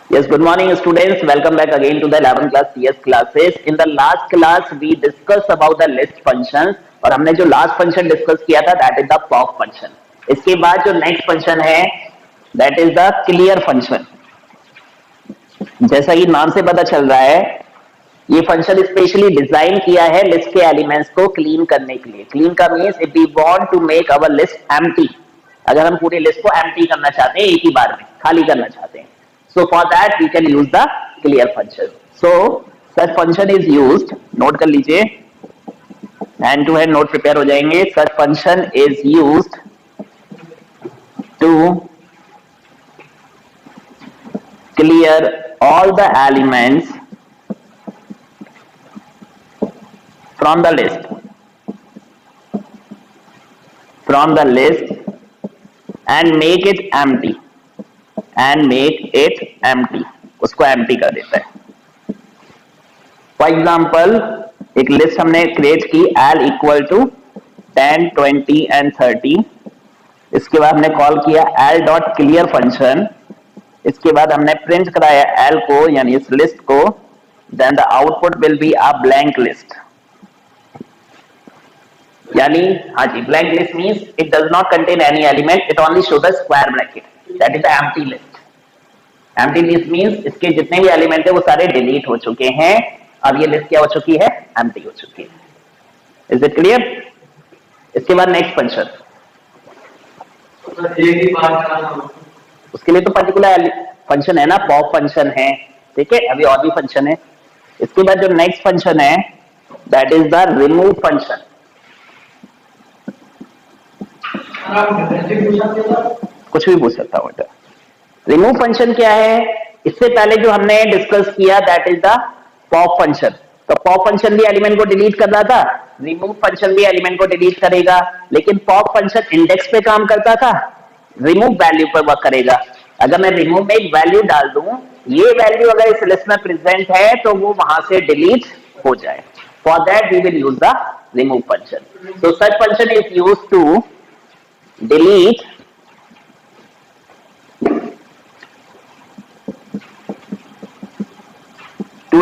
Yes, good morning students. Welcome back again to the 11th class CS classes. In the last class we discussed about the list functions और हमने जो last function discuss किया था that is the pop function. इसके बाद जो next function है that is the clear function. जैसा कि नाम से पता चल रहा है ये फंक्शन स्पेशली डिजाइन किया है लिस्ट के एलिमेंट्स को क्लीन करने के लिए. क्लीन का means if we want to make our list empty, अगर हम पूरी लिस्ट को एम्प्टी करना चाहते हैं एक ही बार में खाली करना चाहते हैं, so for that we can use the clear function. So such function is used, note कर लीजिए, hand to hand note prepare हो जाएंगे. such function is used to clear all the elements from the list and make it empty. उसको empty कर देता है. For example एक list हमने क्रिएट की L इक्वल टू 10, 20 एंड 30. इसके बाद हमने कॉल किया L डॉट क्लियर फंक्शन. इसके बाद हमने प्रिंट कराया L को यानी इस लिस्ट को. Then the output will be a blank list. यानी हाँ जी, blank list means it does not contain any element, it only show the square bracket. That is the empty list. Empty list means इसके जितने भी element है वो सारे delete हो चुके हैं. अब ये लिस्ट क्या हो चुकी है? एम्प्टी हो चुकी है. Is it clear? इसके बाद नेक्स्ट फंक्शन, उसके लिए तो पर्टिकुलर फंक्शन है ना, पॉप फंक्शन है. ठीक है, अभी और भी फंक्शन है. इसके बाद जो नेक्स्ट फंक्शन है that is the remove function. कुछ भी पूछ सकता हूं बेटा. रिमूव फंक्शन क्या है? इससे पहले जो हमने डिस्कस किया that is the pop function. तो पॉप फंक्शन भी एलिमेंट को डिलीट कर रहा था, रिमूव फंक्शन भी एलिमेंट को डिलीट करेगा. लेकिन पॉप फंक्शन इंडेक्स पे काम करता था, रिमूव वैल्यू पर वर्क करेगा. अगर मैं रिमूव में एक वैल्यू डाल दूं, ये वैल्यू अगर इस लिस्ट में प्रेजेंट है तो वो वहां से डिलीट हो जाए. For that we will use the remove function. So such function is used to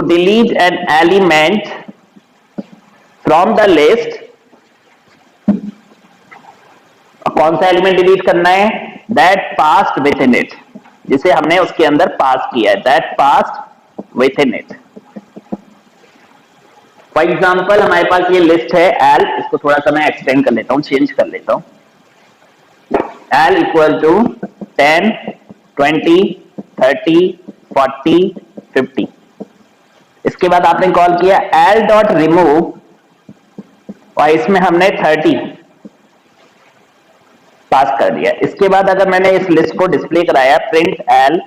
delete an element from the list. कौन सा एलिमेंट डिलीट करना है? that passed within it, जिसे हमने उसके अंदर पास किया है, that passed within it. For example हमारे पास ये लिस्ट है L, इसको थोड़ा सा मैं एक्सटेंड कर लेता हूं, चेंज कर लेता हूं. L equal to 10, 20, 30, 40, 50. इसके बाद आपने कॉल किया L डॉट रिमूव और इसमें हमने 30 पास कर दिया. इसके बाद अगर मैंने इस लिस्ट को डिस्प्ले कराया print L,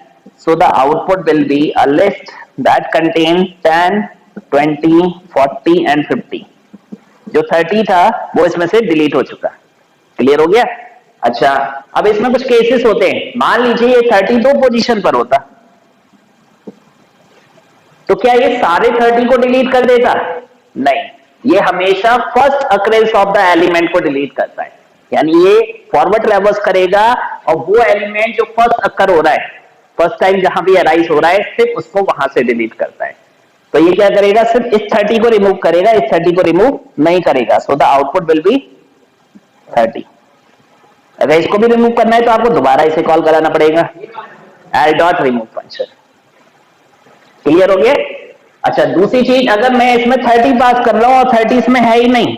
so the output will be a list that contain 10, 20, 40 and 50. जो 30 था वो इसमें से डिलीट हो चुका. क्लियर हो गया? अच्छा, अब इसमें कुछ केसेस होते हैं. मान लीजिए ये 32 पोजीशन पर होता, तो क्या ये सारे 30 को डिलीट कर देता? नहीं, ये हमेशा first occurrence of the element को डिलीट करता है. यानी ये फॉरवर्ड ट्रैवर्स करेगा और वो एलिमेंट जो फर्स्ट अकर हो रहा है, फर्स्ट टाइम जहां भी अराइज हो रहा है, सिर्फ उसको वहां से डिलीट करता है. तो ये क्या करेगा? सिर्फ इस 30 को रिमूव करेगा, इस 30 को रिमूव नहीं करेगा. So the output will B 30. अगर इसको भी रिमूव करना है तो आपको दोबारा इसे कॉल कराना पड़ेगा, L dot remove function. Clear हो गया? अच्छा, दूसरी चीज, अगर मैं इसमें 30 पास कर रहा हूं और 30 इसमें है ही नहीं.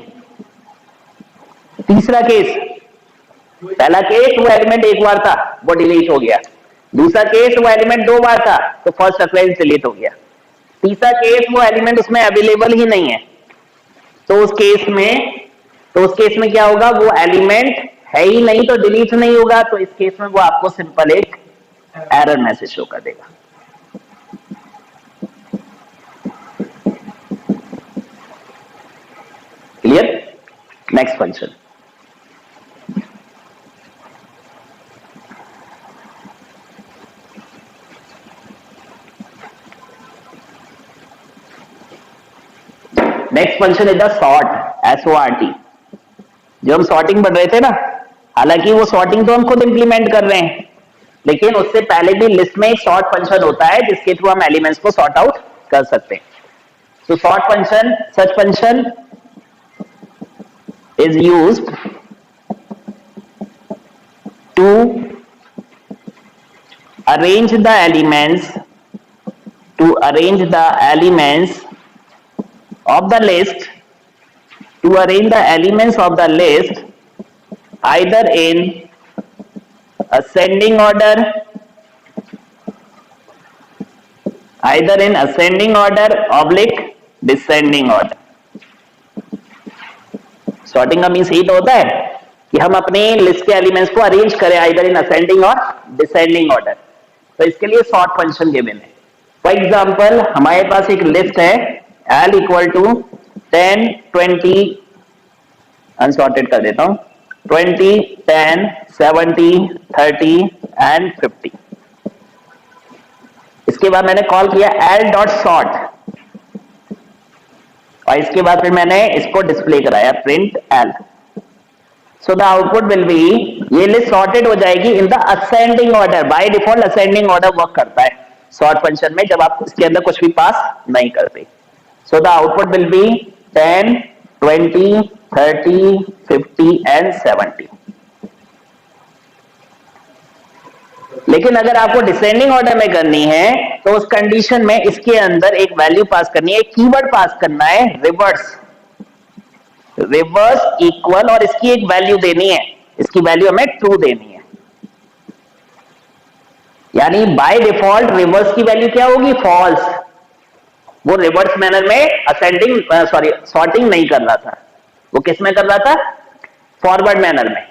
तीसरा केस, पहला केस वो एलिमेंट एक बार था वो डिलीट हो गया. दूसरा केस वो एलिमेंट 2 बार था तो फर्स्ट अकरेंस डिलीट हो गया. तीसरा केस वो एलिमेंट उसमें अवेलेबल ही नहीं है, तो उस केस में क्या होगा? वो एलिमेंट है ही नहीं तो डिलीट नहीं होगा. तो इस केस में वो आपको सिंपल एक एरर मैसेज शो कर देगा. Clear? Next function, next function is the sort, SORT. जो हम सॉर्टिंग पढ़ रहे थे ना, हालांकि वो सॉर्टिंग तो हम खुद इंप्लीमेंट कर रहे हैं, लेकिन उससे पहले भी लिस्ट में एक सॉर्ट फंक्शन होता है जिसके थ्रू हम एलिमेंट्स को सॉर्ट आउट कर सकते हैं. So sort function, such function is used to arrange the elements of the list, either in ascending order oblique descending order. Sorting का मीन्स यही तो होता है कि हम अपने लिस्ट के एलिमेंट्स को अरेंज करें आइदर इन असेंडिंग और डिसेंडिंग ऑर्डर. तो इसके लिए सॉर्ट फंक्शन गिवन है. फॉर एग्जांपल हमारे पास एक लिस्ट है L इक्वल टू 10 20, अनसॉर्टेड कर देता हूं, 20 10 70 30 एंड 50. इसके बाद मैंने कॉल किया L डॉट सॉर्ट और इसके बाद फिर मैंने इसको डिस्प्ले कराया print L. So the output will B, ये लिस्ट सॉर्टेड हो जाएगी in the ascending order. By default ascending order work करता है सॉर्ट फंक्शन में जब आप इसके अंदर कुछ भी पास नहीं करते. So the output will B 10 20 30 50 and 70. लेकिन अगर आपको डिसेंडिंग ऑर्डर में करनी है तो उस कंडीशन में इसके अंदर एक वैल्यू पास करनी है, एक कीवर्ड पास करना है रिवर्स इक्वल, और इसकी एक वैल्यू देनी है, इसकी वैल्यू हमें ट्रू देनी है. यानी बाय डिफॉल्ट रिवर्स की वैल्यू क्या होगी, फॉल्स. वो रिवर्स मैनर में सॉर्टिंग नहीं कर रहा था, वो किस में कर रहा था, फॉरवर्ड मैनर में.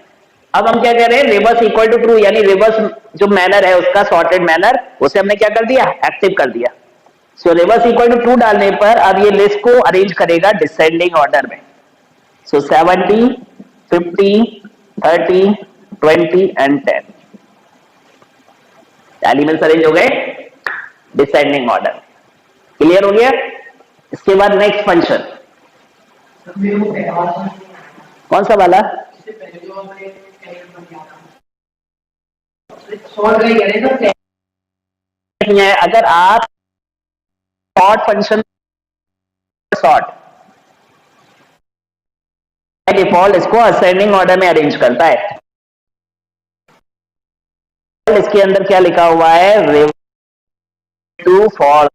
अब हम क्या कह रहे हैं, रिवर्स इक्वल टू ट्रू, यानी रिवर्स जो मैनर है उसका सॉर्टेड मैनर, उसे हमने क्या कर दिया, एक्टिव कर दिया. So reverse equal to true डालने पर अब ये लिस्ट को अरेंज करेगा डिसेंडिंग ऑर्डर में. सो 70 50 30 20 एंड 10 एलिमेंट्स अरेंज हो गए डिसेंडिंग ऑर्डर. क्लियर हो गया. इसके बाद नेक्स्ट फंक्शन कौन सा वाला, अगर आप सॉर्ट फंक्शन सॉर्ट डिफॉल्ट इसको असेंडिंग ऑर्डर में अरेंज करता है. इसके अंदर क्या लिखा हुआ है, टू फॉल,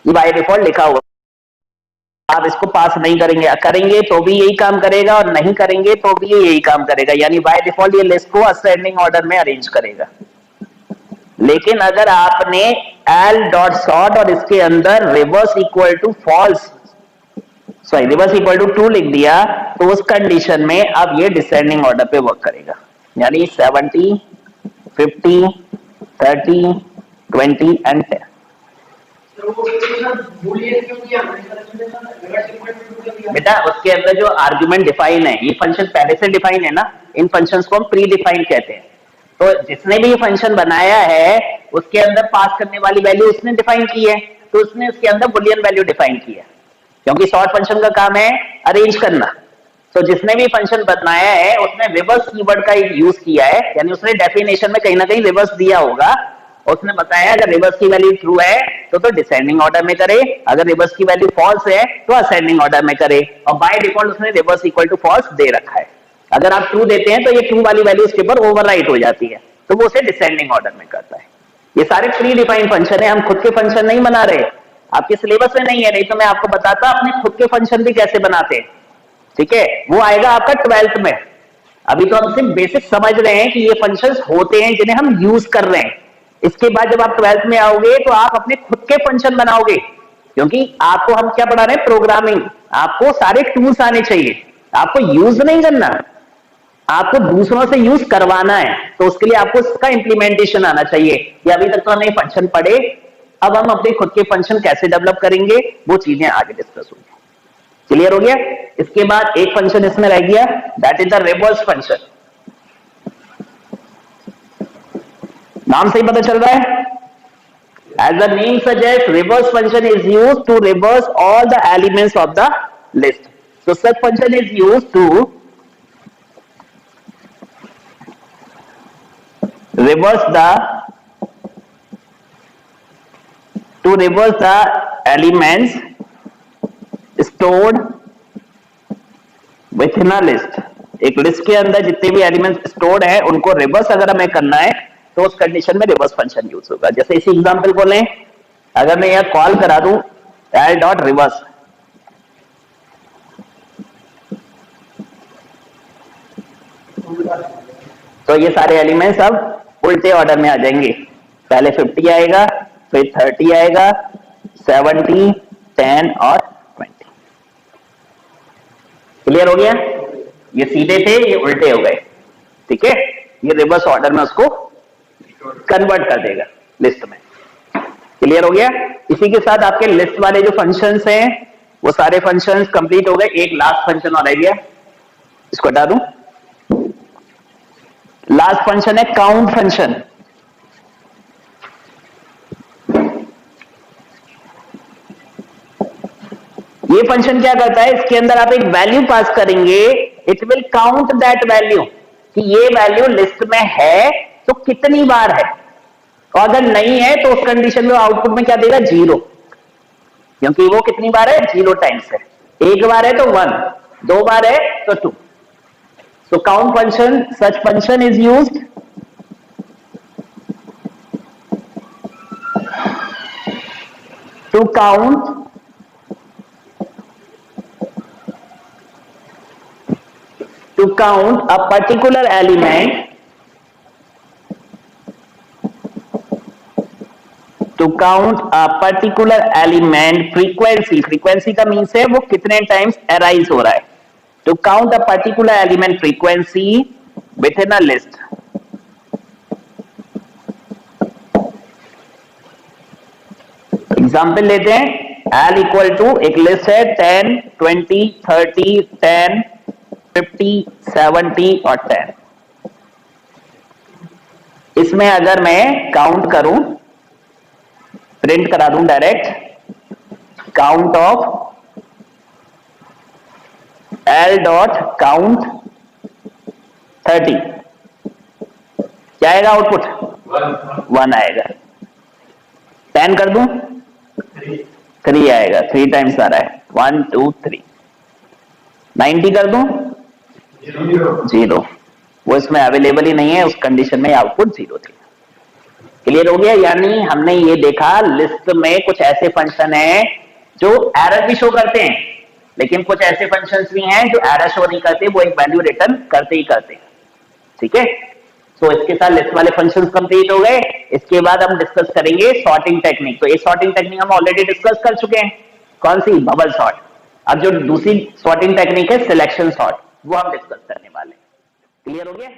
बाय डिफॉल्ट लिखा हुआ. आप इसको पास नहीं करेंगे तो भी यही काम करेगा और नहीं करेंगे तो भी यही काम करेगा. यानी बाय डिफॉल्ट ये लिस्ट को असेंडिंग ऑर्डर में अरेंज करेगा. लेकिन अगर आपने L डॉट सॉर्ट और इसके अंदर reverse equal to false, reverse equal to true लिख दिया तो उस कंडीशन में अब ये डिसेंडिंग ऑर्डर पे वर्क करेगा. यानी 70 50 30 20 एंड 10. बेटा उसके अंदर जो आर्गुमेंट डिफाइन है, ये फंक्शन पहले से डिफाइन है ना, इन फंक्शंस को हम प्री डिफाइन कहते हैं. तो जिसने भी ये फंक्शन बनाया है उसके अंदर पास करने वाली वैल्यू उसने डिफाइन की है, तो उसने उसके अंदर बुलियन वैल्यू डिफाइन की है, क्योंकि सॉर्ट फंक्शन का काम है अरेंज करना. तो जिसने भी फंक्शन बनाया है उसने रिवर्स कीवर्ड का यूज किया है, यानी उसने डेफिनेशन में कहीं ना कहीं रिवर्स दिया होगा. उसने बताया अगर रिवर्स की वैल्यू ट्रू है तो डिसेंडिंग ऑर्डर में करे, अगर रिवर्स की वैल्यू फॉल्स है तो असेंडिंग ऑर्डर में करे. और बाय डिफॉल्ट उसने रिवर्स इक्वल टू फॉल्स दे रखा है. अगर आप ट्रू देते हैं तो ये ट्रू वाली वैल्यू उसके ऊपर ओवरराइट हो जाती है, तो वो उसे डिसेंडिंग ऑर्डर में करता है. ये सारे प्री डिफाइंड फंक्शन है, हम खुद के फंक्शन नहीं बना रहे, आपके सिलेबस में नहीं है. नहीं तो मैं आपको बताता अपने खुद के फंक्शन भी कैसे बनाते हैं. ठीक है, वो आएगा आपका 12th में. अभी तो हम सिर्फ बेसिक समझ रहे हैं कि ये फंक्शंस होते हैं जिन्हें हम यूज कर रहे हैं. इसके बाद जब आप 12th में आओगे तो आप अपने खुद के फंक्शन बनाओगे, क्योंकि आपको हम क्या पढ़ा रहे हैं, प्रोग्रामिंग. आपको सारे टूल्स आने चाहिए, आपको यूज नहीं करना, आपको दूसरों से यूज करवाना है. तो उसके लिए आपको इसका इंप्लीमेंटेशन आना चाहिए. कि अभी तक तो हमने फंक्शन पढ़े, अब हम अपने खुद के फंक्शन कैसे डेवलप करेंगे वो चीजें आगे डिस्कस होंगी. क्लियर हो गया. इसके बाद एक फंक्शन इसमें रह गया, that is the reverse function. नाम से ही पता चल रहा है, as the name suggests, reverse function is used to reverse all the elements of the list. So such function is used to reverse the elements stored within a list। एक list के अंदर जितने भी एलिमेंट्स स्टोर्ड है उनको reverse अगर हमें करना है तो उस कंडीशन में रिवर्स फंक्शन यूज होगा। जैसे इसी एग्जांपल को लें, अगर मैं यह कॉल करा दूं एल डॉट रिवर्स, तो ये सारे एलिमेंट्स अब उल्टे ऑर्डर में आ जाएंगे। पहले 50 आएगा, फिर 30 आएगा, 70, 10 और 20। क्लियर हो गया? ये सीधे थे, ये उल्टे हो गए। ठीक है, ये रिवर्स ऑर्डर में उसको कन्वर्ट कर देगा लिस्ट में। क्लियर हो गया? इसी के साथ आपके लिस्ट वाले जो फंक्शंस हैं वो सारे फंक्शंस कंप्लीट हो गए। एक लास्ट फंक्शन और रह गया, इसको हटा दूं। लास्ट फंक्शन है काउंट फंक्शन। ये फंक्शन क्या करता है, इसके अंदर आप एक वैल्यू पास करेंगे, it will count that value कि ये वैल्यू लिस्ट में है तो कितनी बार है, और अगर नहीं है तो उस कंडीशन में आउटपुट में क्या देगा, 0, क्योंकि वो कितनी बार है, 0 टाइम्स है। एक बार है तो 1, 2 बार है तो 2। So count function, such function is used to count a particular element, frequency का मीन्स है वो कितने टाइम्स अराइज हो रहा है। To count a particular element frequency within a list। Example लेते हैं, L इक्वल टू एक लिस्ट है 10, 20, 30, 10, 50, 70 और 10। इसमें अगर मैं काउंट करूं, प्रिंट करा दूं direct, count of L dot count 30, क्या आएगा आउटपुट, 1 आएगा। 10 कर दूं, 3 आएगा, 3 टाइम्स आ रहा है, 1 2 3। 90 कर दूं, 0, वो इसमें अवेलेबल ही नहीं है, उस कंडीशन में आउटपुट 0 थी। क्लियर हो गया? यानी हमने ये देखा लिस्ट में कुछ ऐसे फंक्शन हैं जो एरर भी शो करते हैं, लेकिन कुछ ऐसे फंक्शंस भी हैं जो एरर शो नहीं करते, वो एक वैल्यू रिटर्न करते ही करते हैं। ठीक है, तो इसके साथ लिस्ट वाले फंक्शंस कंप्लीट हो गए। इसके बाद हम डिस्कस करेंगे सॉर्टिंग टेक्निक। तो ये सॉर्टिंग टेक्निक हम ऑलरेडी डिस्कस कर चुके हैं, कौन सी, बबल सॉर्ट। अब जो दूसरी सॉर्टिंग टेक्निक है सिलेक्शन सॉर्ट, वो हम डिस्कस करने वाले हैं। क्लियर हो गया?